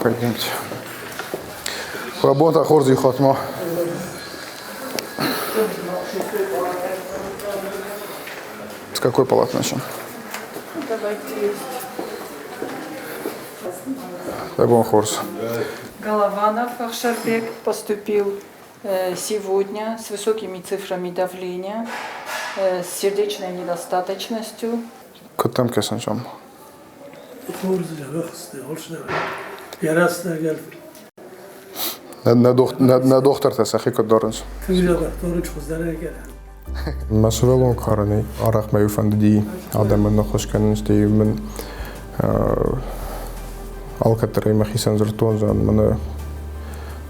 Пойдемте. Работа хорзи хотма. С какой палаты начнем? Давайте. Дай бог хорс. Голованов Ахшарбек поступил сегодня с высокими цифрами давления, с сердечной недостаточностью. Köttem kesinlikle. На доктор те сахи кодорнс. Масвелон карани арах маю фанди адам на хошканс ди мен алкатрей махисан зертон зан мен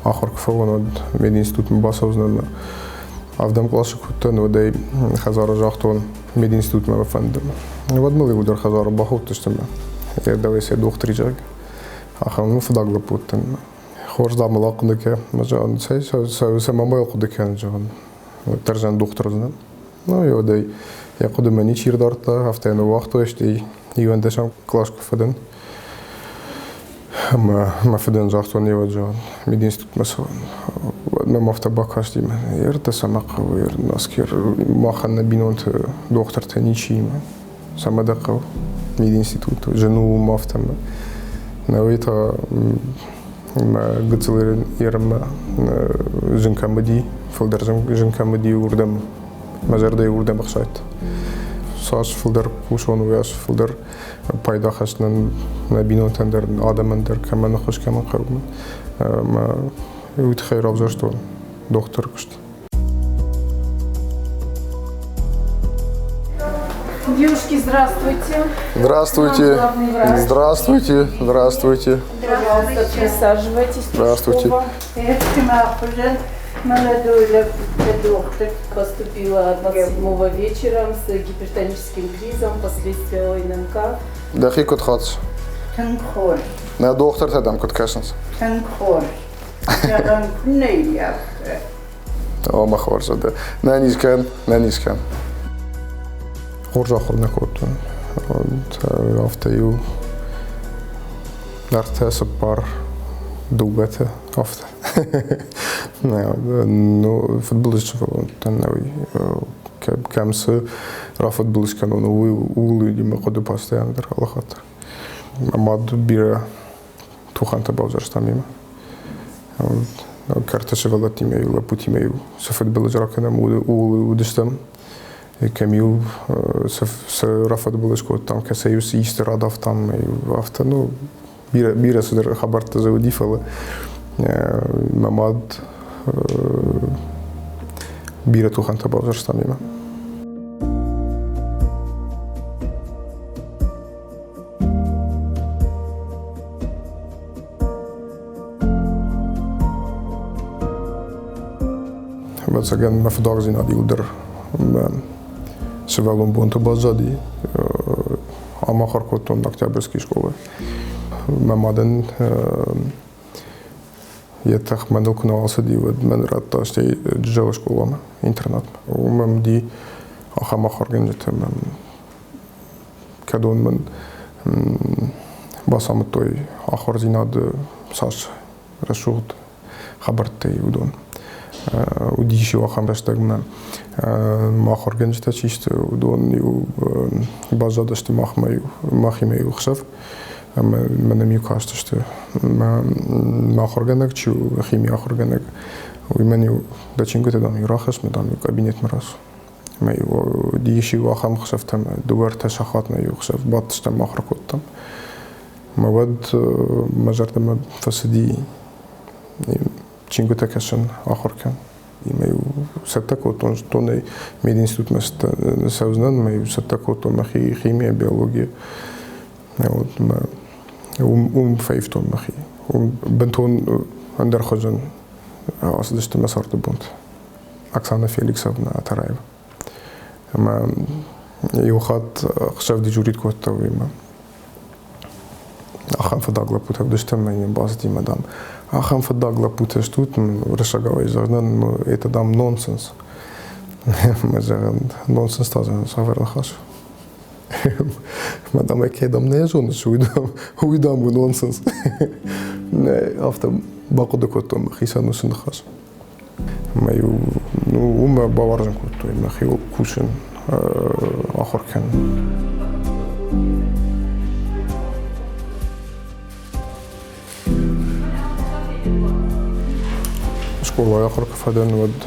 آخر كفوان من إنستيتوت مباسوزنا أفضل كلاس كنتن وداي خزارة جاختون من إنستيتوت ما بفندم ودملي ودر خزارة باخود تشتمه يدوي سيد دكتور جاك آخر مفضل لبوتن خورج دام لاقدك مجان سي ما يقدر كان جان ترجع دكتور زنا نو يوداي يقود مني شير دارتا هفتين وقت وشتي يوندشام كلاس كفدن ما فدن زاختون يوجان من إنستيتوت مثلا ما مفتبقاش دي من يرد سماق وير ناسكير ما خلنا بينونت دكتور تانيشي ما سما دقة من إنستيتوت جنو ما فتم نويتا ما قتلين يرم جن كمدي فلدر جن كمدي وردم مزردي وردم بخشيت ساش فلدر پوشون ویاش فلدر پیدا خشنن نبینون در آدمان در کمان خوش کمان خرم ما یوت خیر آبزارستون دکتر کشت. Девушки, здравствуйте. Здравствуйте. Здравствуйте. Здравствуйте. Пожалуйста, присаживайтесь. Здравствуйте. Молодой доктор поступила 27 вечером с гипертоническим кризом последствия ОНМК. Дахи кот хатс. Тенхор. На доктор тадам кот кашнс. Тенхор. Жадан кунея. О махор заде. Нанискан. Хоржа хорна кот. Und after you daar thuis een paar doelwetten af. Ну, футболист тенневи кемсе ра футболист канон улуди ме коду постоянно дер халахат мад бира туханта базарстамима карташе валатиме юла путиме со футболист ракена удистам кемил с ра футболист кот там кесеюс истер адав там афта ну бира сдер хабарта заводифала мамад бира туханта базарстамима wat zeggen me vandaag zien die ouder zowel om bonte bazadi ama harkoton октябрьской школы мамаден يتخ من كنا واصدي ودمن راتاشتي جوا شكولما إنترنت ومن دي أخا خارجين جت كدون من باسامتوي آخر زيناد ساش رشود خبرتي ودون وديشي وخم رشتك من ما خارجين جت شيشت ودون يو بازادشت ماخميو خشف من ميوكاست شتو ما خورجنك شو خيميا خورجنك ويمنيو داتشينغو تدام يراخش مدام كابينت مراس ما يو ديشي واخم خشفتم دوار تشخات ما يو خشف باتشتم ما خركوتم ما ود مجرد ما فسدي تشينغو تكشن اخر كان ما يو ستكو توني ميد انستيتوت مست سوزنان ما يو ستكو تو خيميا بيولوجيا ما فايفتون مخي وبنتون عندر خجن أصدشت مسار تبونت أكسانا فيليكس أبنا أترايب ما يوخات خشاف دي جوريد كوتا ويما أخام في داغلا بوتا بدشت ما ينباسدي مدام أخام في داغلا بوتا شتوت رشاقاوي زغنان إيتا دام نونسنس ما زغن نونسنس تازن صافر الخاش Madame, ik heb hem niet zo, hoe dan moet nonsens. after باقود كنت مخيسان وسنخاس ما يو وما باورزن كنت مخيو كوشن آخر كان شكولا آخر كفادن ود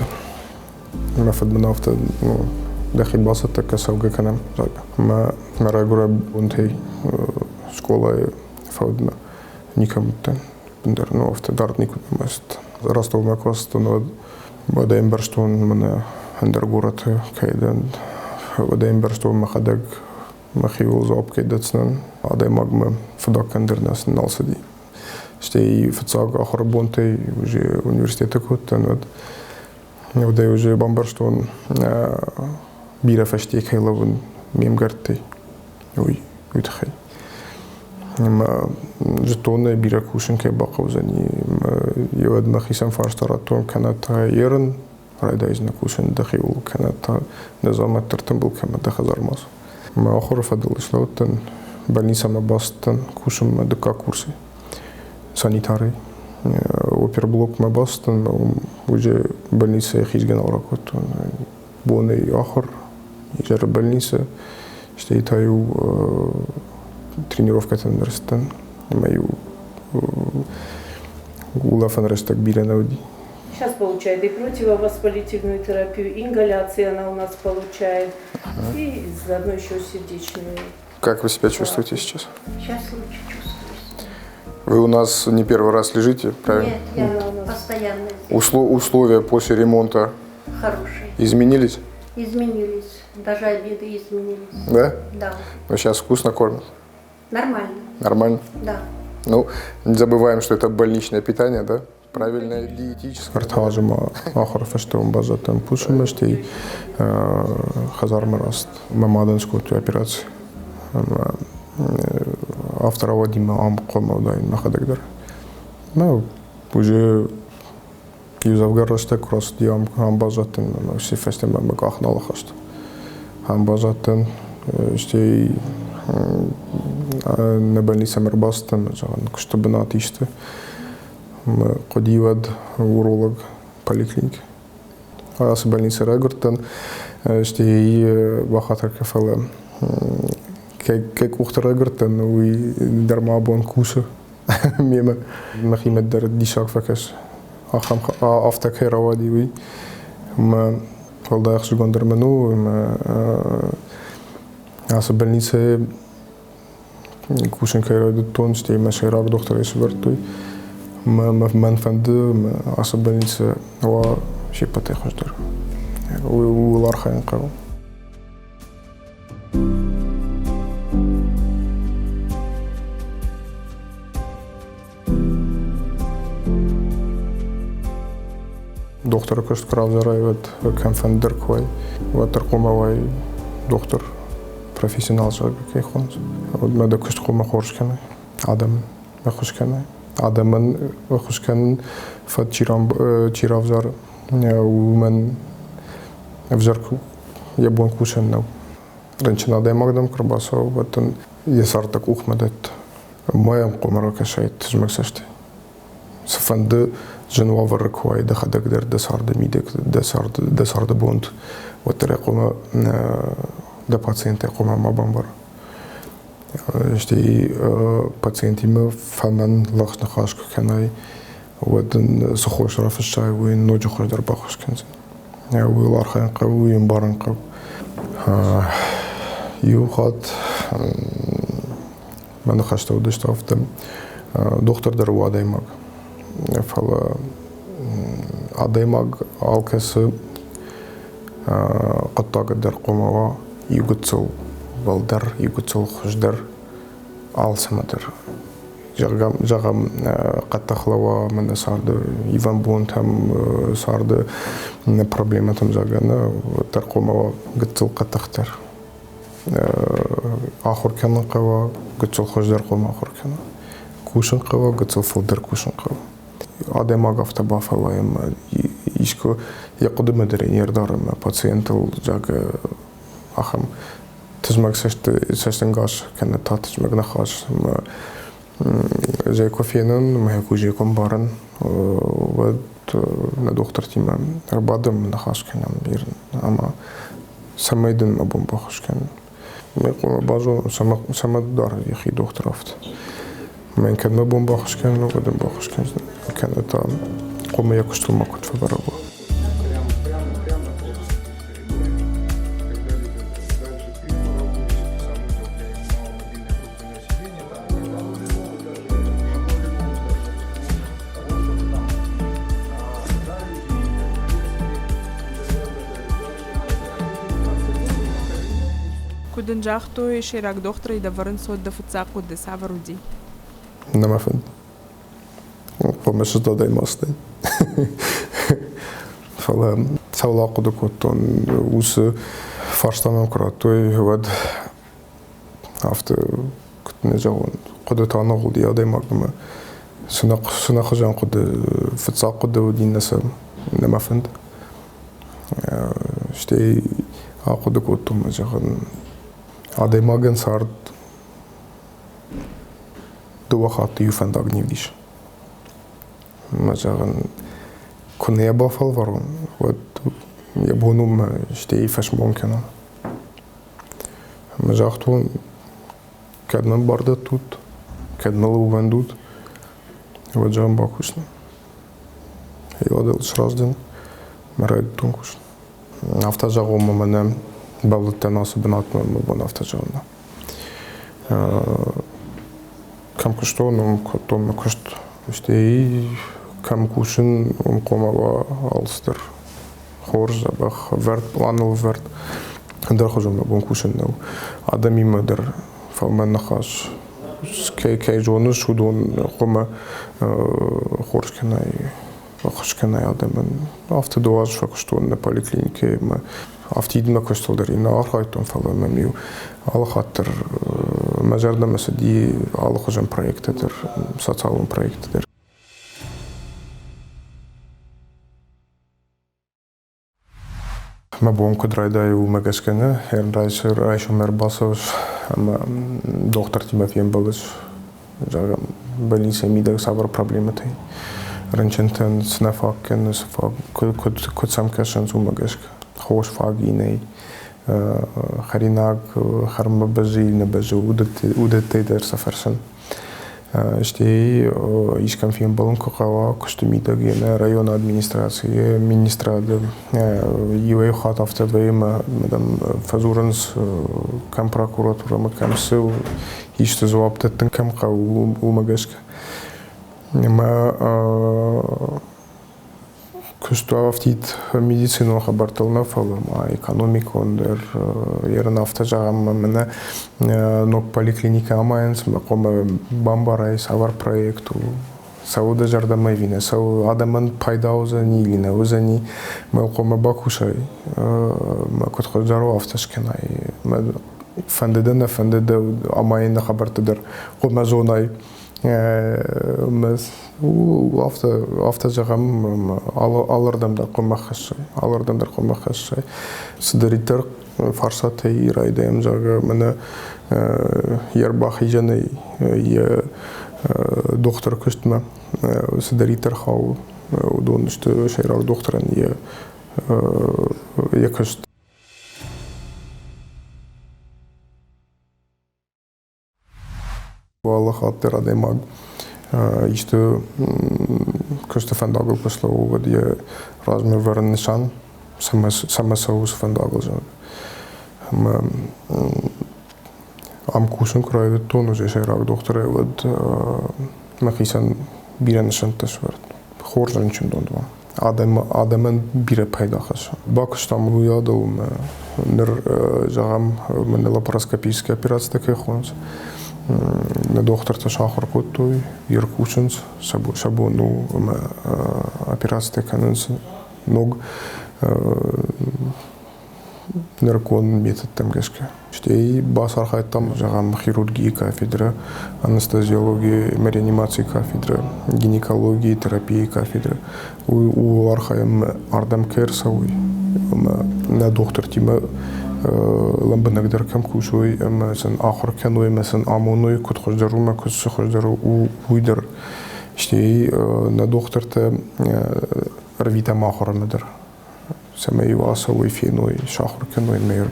ما فد من after داخل باسط كسوجة كلام ما راجع بنتي شكولا فودنا نيكمتن بندر after دارت نيكون مست رستو ما كوست نود بدأ برشتون من هندر جورت كيدن بدأ برشتون ما خدق ما خيول زاب كيدتسن عدا مجمع فداك كندر ناس نالسدي شتي فتساق آخر بونتي وجي universitet كوت نود وده وجي بامبرشتون بيرا فشتي كيلون ميم قرتي وي يتخي ما جتون بيرا كوشن كي باقو زني يود ما خيسان فارشتراتون كانت يرن رايدا إزنا كوشن دخيول كانت نظام ترتمبل كما دخزار ماس ما آخر فضل إسلوتن больница ما باستن كوشن ما دكا كورسي سانيتاري وبيربلوك ما باستن وجه больница خيزجن أوراكوتون بوني آخر يجرب больница شتيتايو тренировка фанрестен мою ула фанрестак биренауди. Сейчас получает и противовоспалительную терапию, ингаляции она у нас получает, и заодно еще сердечную. Как вы себя чувствуете сейчас? Сейчас лучше чувствую. Вы у нас не первый раз лежите, правильно? Нет, я постоянно здесь. Условия после ремонта Хорошие. изменились? Изменились. Даже обеды изменились. Да? Да. Но сейчас вкусно кормят? Нормально. Нормально? Да. Ну, не забываем, что это больничное питание, да? Правильное диетическое. Артхажима ахар фаштом базатам пушимашти хазарма раст мамаденскую операцию. Автора Вадима Амкома дайн нахадагдар. Ну, уже юзавгаррастак раз диам базатен все фестиваль макахналахаст. Базатен штей на больнице Мербастен, чтобы на атисты, ходил уролог поликлиники. А с больницы Регортен, что и бахатер кафеле, как ухтер Регортен, и дарма бон куса, мимо махимед дар дишак факес, ахам автакера вади уи, ма холдаях сугандер мену, а с больницы كوشن كيرو دون شتي ماشي راك دكتور يسبرتوي ما من فند عصب بالنسبة هو شي باتي خشدر والارخا ينقرو دكتور كشت كراوزراي كان فندر كوي وترقوما واي دكتور профессионал жабы кейхонс. Вот мы до кустхума хоршканы, адам махушканы, адаман махушканы фат чиравзар, умен взарку ябон кушен нау. Раньше надо магдам крабасо, вот он есарта кухмадет. Моем комарока шайт жмексашти. Сфанды женуа варкуай да хадагдер десарда мидек десарда бонд. Вот терекома да пациенты кома мабамбар. Штей пациенты мы фанан лахна хашку канай. Вот сухой шарафшай вы ночью ходят бахуш канзин. Я вы лархан каву им баран кав. Юхат من خشت ودشت أفتم دكتور دروا دايماغ فلا دايماغ عالكس قطع قدر قموا يقتل بالدر يقتل خشدر عال سمدر جاغم قد تخلوا من صارد يفان بونت هم صارد проблематом جاغنا ترقموا قتل قد تختر آخر كنا قوا قتل خشدر قوم آخر كنا كوشن قوا قتل فلدر كوشن قوا آدم آگفت با فلایم ایشکو یقدم درین یردارم پاتیانتل جاگ آخم تجمع سشتن گاش کنه تا تجمع نخواش زي كوفينن ما هيكو جيكم بارن ود ندوختر تيما ربادم من خاص كنا بيرن أما سميدن ما بنبخش كان يقول بعضو سمد دار يخي دوختر أفت من كان ما بنبخش كان وقد بنبخش كانت قوم يكشتو ما كنت في برابو Куден жахту и ширак доктора и да върн со да фуцаку да сава роди. Нема фен. Помеш да дай масте. Фала цаула кодокотон ус фарштамам краттой вад афте кутне жагон кодотана голди ядай магма сына хажан код фуцак код диннаса нема фен. Штей акодокотом жагон Адай маген сард дуахат юфандаг нивдиш. Мажаган куне бафал варун. Вот я бонум штей фашмонкена. Мажахтун каднан барда тут, каднал увандут. Вот жам бакушна. Я одел сразден, марайд тункуш. Автожагом мене Балуттан особенат мы автожавна. Кам кушто, но потом кушт, и кам кушин комава алстер, хорж, абах верт, планул верт, дерхожом на бон кушин нау. Адами мадер, фалмен нахаш, кей жонус шудон кома хоршкенай, хоршкенай адамен. Автодоаж факушто на поликлинике мы Автидна костолдери на архайтон фала мемиу алхаттер мажарда масади алхожен проектетер социален проектетер Мабон кудрайдай у магашкана райшо мербасов доктор Тимофей балыш жага больница мида савар проблематай ранчентен снафакен сфак код сам кашан у магашка خوش فاقيني خريناك خرم بجي نبجي ودت تيدر سفرسن اشتي ايش كان فيهم بالون كقوا كشتميدا جينا رайон администрации министра يوي خاطف تبيما مدام فزورنس كم прокуратура ما كم سو ايش تزوابت كم قو ومجاشك ما Кушто автит медицину хабартылна фалым, а экономика ондер ерн автожагам мене нок поликлиника амаенс, кома бамбарай савар проекту, сауда жардамай вине, сау адамын пайда узани или узани, мы кома бакушай, мы котходжару автошкенай, мы фандеден амаен хабартыдыр, кома зонай. Автожагам алардамдар комахашай. Сидаритер фарсатай райдаем жага мене ярбахи жанай доктор кыштма сидаритер хау удон что шайрар докторан я кышт. Alla hatter hade mag. Isto kuste van dagel beslo wat die razmer waren san. Sama saus van dagel zo. Am kusen kruide ton dus is raak dochter wat magisan biren santas werd. Hoorzantje doen we. Adamın bire paydaşır. Bakıştam uyadığım ner zagam men laparoskopijske operasiyada kayxons. На доктор Ташахар Коттой, Иркушинс, Сабону, операция канонс, ног, неркон метод там гешке. Штей басар хайтам жагам хирургии кафедра, анестезиологии, реанимации кафедра, гинекологии, терапии кафедра. У архаем ардам керсауи. на доктор тима ламбанагдер кем кушой مثلا آخر کنوی مثلا آمونوی کد خوش درو ما کد خوش درو او ویدر شتی نه دکتر تا رویتا ماخر مدر سمی واسوی فینوی شاخر کنوی میر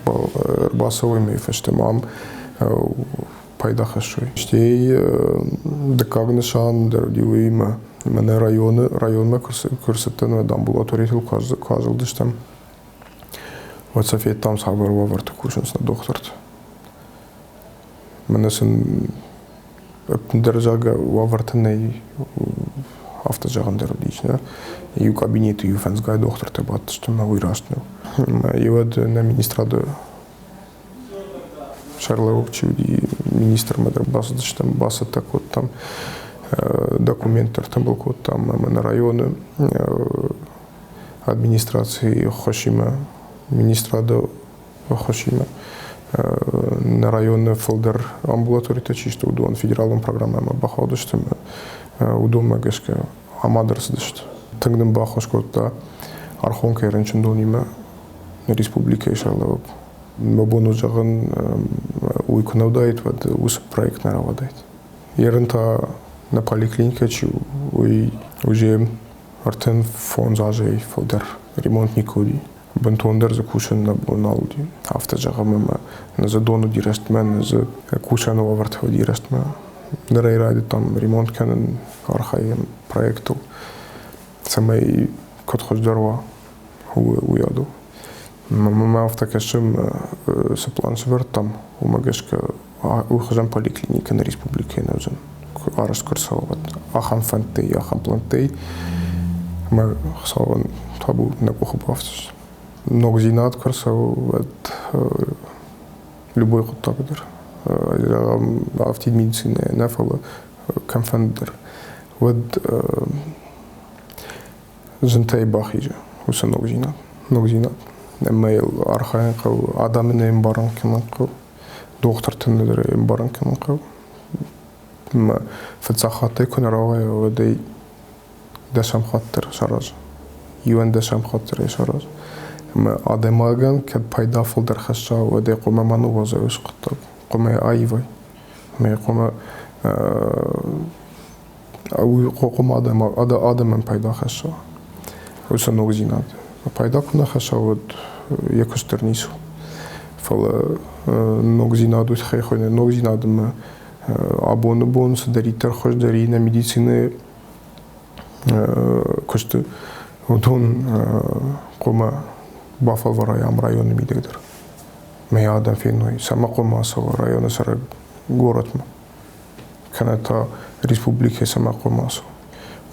باسوی می فشتمام پیدا خشوی شتی دکاغنشان در دیوی ما من رایون ما کرستن و دامبولاتوری تل کازل داشتم و سفید تام صبر و ورد کوشنس نه دکتر من اصلا درجة وافرتني هفته جاهم درو دیشنه یو کابینت یو فنزگاه دکتر تبات شتم ویراستنو یود نه مینیستراد شارلوک چودی مینیستر مدر باس داشتم باس تکوت там документер там был код там на районе администрации Хошима министрада Хошима на районе фолдер амбулаторията чисто удон федерален программа бахадыштым удон магешке амадырсдышт тыңдым бахошкотта архонка еренчиндонима республика ишалап мабону жагын уйкунавдайт вад ус проект наравадайт ерента на поликлиника чи уже артен фон зажей фолдер ремонтникоди бентондер за кушен на боналди афта жагамма на за дону директмен за кушен оварт директмен дерей ради там ремонт канен архаем проекту самай кот хождарва уяду мама афта кашем саплан свер там у магешка у хажам поликлиника на республике назан арас курсоват ахан фантей ахан плантей ма хсаван табу на похопавцс много зинат курсоват любой ход такдер автид медицина нафала камфандер вот зентай бахижа уса много зинат мейл архаен кау адамын баран кеман кау доктор тендер баран кеман кау ما فتسخطي كنا رواية ودي دشم خاطر شراج يوان دشم خاطر شراج ما آدماغن كد بايدا فولدر خشا ودي قوم منو وزوش قطب قوم آيوي ما قوم أو قوم آدم من بايدا خشا وسنوغ زينات بايدا كنا خشا ود يكستر نيسو فلا نوغ زينات وتخي خوينا نوغ زينات ما абоны бонусы даритер хош дари на медицины кошты удон кома бафал вараям районы мидегдер мея адам феной сама кома сава районы сара город ма каната республика сама кома со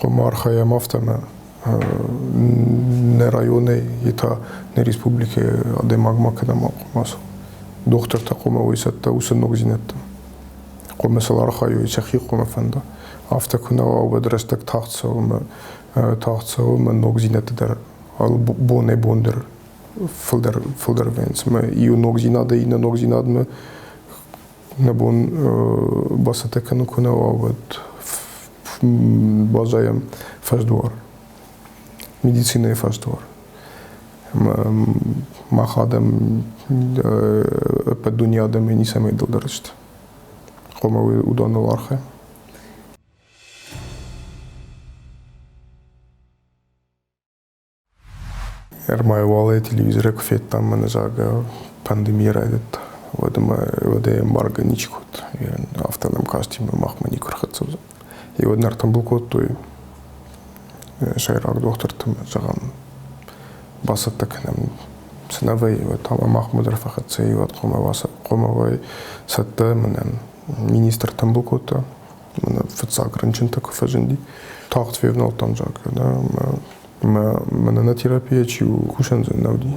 кома архая мафтама не районы ета не республика адемагма кадама кома со доктор та кома висатта усеног зинетта قوم سلار خايو يشخي قوم فندا أفتكنا وبدرستك تاختصو من نوغزينة در بونه بوندر فلدر فينس ما يو نوغزينة دا ينا نوغزينة ما نبون باسطة كنا وبد بازايم فجدوار ميديسينة فجدوار ما خادم بالدنيا دم نيسامي دلدرشت قوموي удон лархе эрмай вале телевизоре кофет там мене жага пандемия райдет воде эмбарго ничкот автоном кастиме махма никурхатсу и однар там был кот той шайрак доктор там жаган басат такнам сынавай там махмуд рафахатсей вот қомавай сатта менен министр там был кот-то мене фцак ранчин так фаженди тахт февнал там жак да мене на терапия чу кушен навди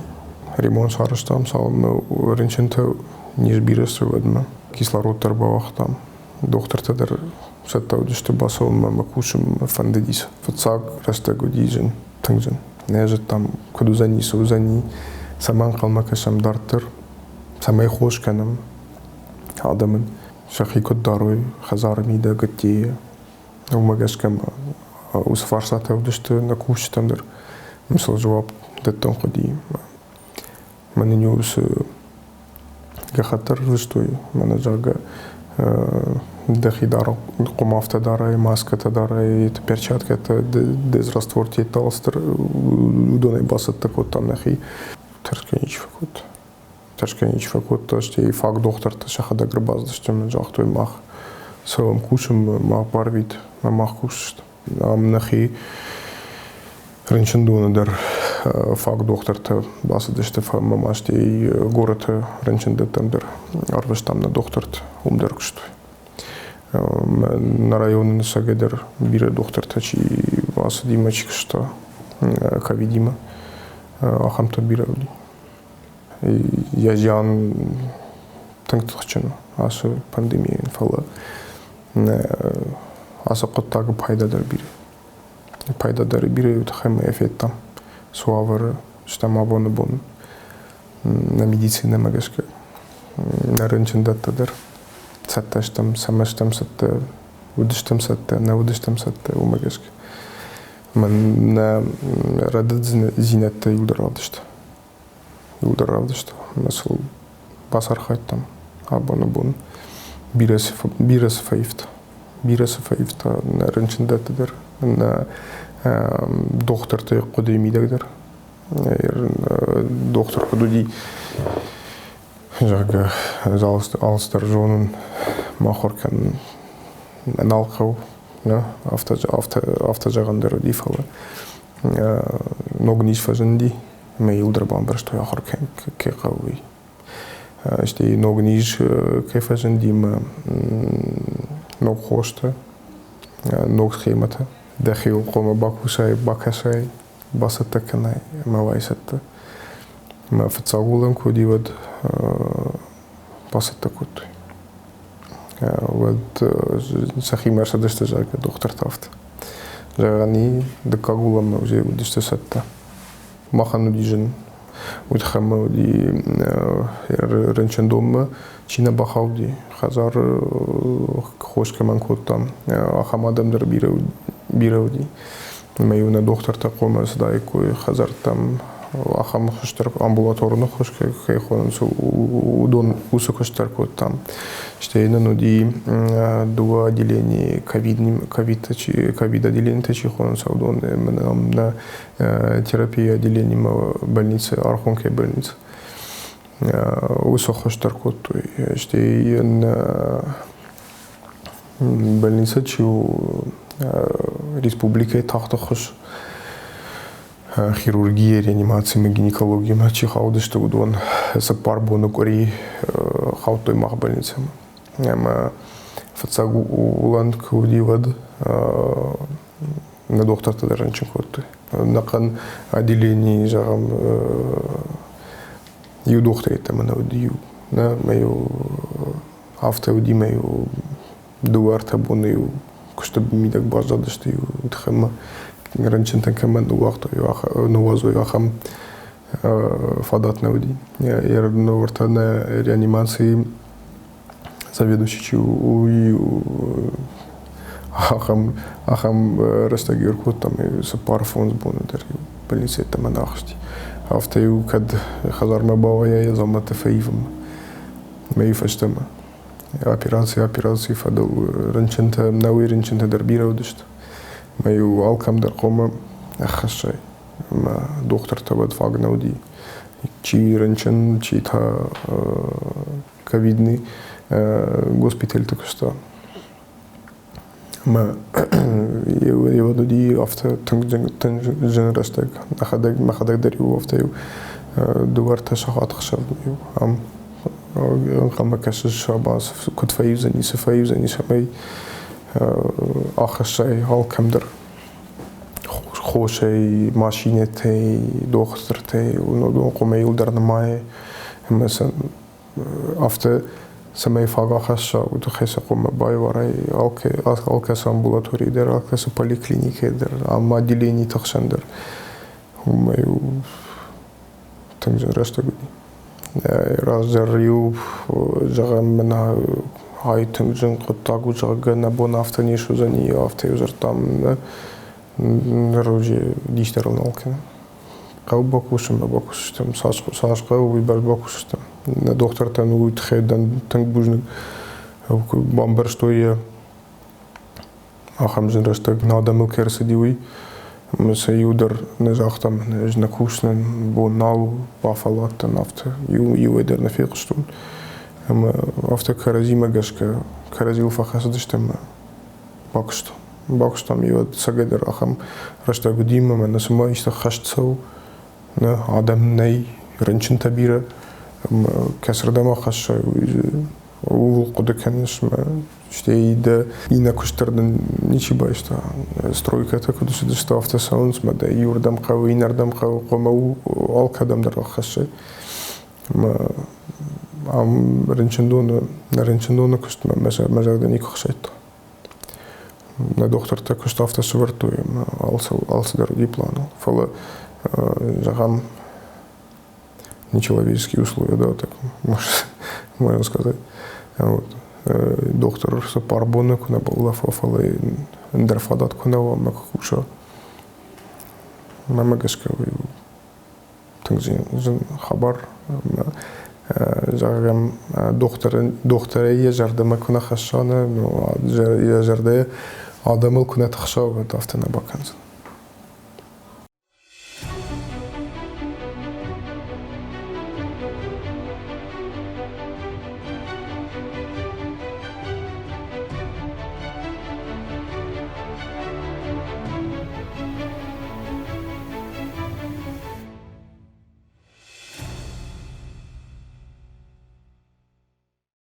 ремонт сарыш там сал ранчин-то не сбирался ведма кислород тарбавах там доктор тедер сатта удиште басал мама кушем фандедис фцак растагудижен тыңжен неже там кудузани сузани саман калмакашам дартер самай хош канам адамын شخيك الداروي خزار ميدا قتي وما جاش كم وسفارسات ودشت نكوش تندر مثل جواب دتون قديم Мене ньюс гахатар лиштой мене жага дахидар кумафта дара и маската дара и перчатката дезраствор теталстер удоне басат такот там нахи терскенич факот. Терскенич факот то есть и фак доктор то шахада грбаз что мен жахтой мах своим кушам мах барвит мах кушт ам нахи ренчендуна дар фак доктор-то басадышты мамашти и город ренченде тендер арваш там на доктор-то умдер кштой. На районе сагедер бире доктор-то чи басадима чикшта кавидима ахамта биревли. Я жан тыңтықчын асы пандемия инфала асы қоттағы пайдадар бире. Пайдадар бире утхайма эфеттам. Суавер, штам абоны бон на медицина магашка на ренчендаттадыр сатташтам самаштам сатта удыштам сатта на удыштам сатта у магашка мен на радат зинатта юлдаравдышта насыл басар хайттам абоны бон бирас фаифта на ренчендаттадыр на доктор ты куды мидагдыр доктор кудуди жага алстар жонун махоркан налкау автожагандар дифала ногниш фаженди ме юлдрабан бір что ахоркан кекауи işte ногниш кефаженди ног хошта ног схемата داخل قوم باكوساي باكاساي باسطكناي ما وايسات ما فتساغولن كودي ود باسطكوت ود سخي مرسدس تجاك دكتور تافت جاني دكاغولا ما وزي ودشت ستا ما خانو ديجن وتخمو دي رنشندوم چینا باخاودی خزار خوش كمان كوتام اخام адамдар биреуди меюна доктор такома сдайку хазартам ахам хуштар амбулаторно хош кайхон су удон усу хуштар коттам штейна нуди два отделения ковид отделение тачи хон саудон на терапия отделение больницы Архонской больницы усу хуштар котту штейна больница чу республика тахтахуш хирургия, реанимация, гинекология, мачи хауды, что удон сапар бонукори хаутой мах больница. Ама фацагу улан кудивад на доктор тадаранчик вот. Накан отделение жагам ю доктор это мана удию. На мою автоуди мою дуарта боню чтобы мидак базады что утхама раньше камен уахто новозу яхам фадат навди я новарта на реанимации заведующий ахам растагир кот там с парфонс бондар полиция там анахти автою кад хазарма бавая я замата фаивм мейфаштама операции фадал ренчента науи ренчента дарбира удышт мою алкам дар кома ахашай ма доктор табад фагнауди чи ренчен чи та ковидный госпиталь только что ма его дуди авто тенженрастек нахадаг дарю автою дуарта шахат хшаб ам خم كاش الشاباس كنت فايزني سمي آخر شيء هال كمدر خوشي ماشينتي دخترتي ونقوم قميل درنا معي مثلا after سمي فاقا خشة وتخيس قوم باي وراي алкас амбулатории در алкас поликлиники در أما отделение تخشندر هم يو تنجن رشتة разорью жагам мена хайтын жын коттагу жага на бон автонишу за нее автоюзер там наружи диштерл налкен сашқау бакушым, сашқау вибар бакушым. На доктор тан уйтхедан танк бужник бамбар что я ахамжин раштаг надамыл керсы диуи. Mesela юдар не захтам не кушнен бо нау бафалат нафт ю эдер на фикстун. Ама авто каразима гашка каразил фахасдыштам бакшту. Бакштам ю сагедер ахам раштаг дима мен насма ишта хашцау на адам ней ренчин табира кесрдама хашай ул кудыкенеш штейда ина куштардан ничего что стройка так куда что автосалонс мада юрдам кавы инардам кавы комау алкадам дар хашай ам ренчендона куштма мажагда ник хашайт на доктор так что автосвартуем алса дороги плану фала жагам нечеловеческие условия, да, так можно сказать. Вот. Доктор с парбоны куда был фафалы дерфадат куда вам как уша. Мама гашка тангзин хабар жагам доктор я жардама куда хашана, я жарде адамыл куда тахшава тафтана баканзан.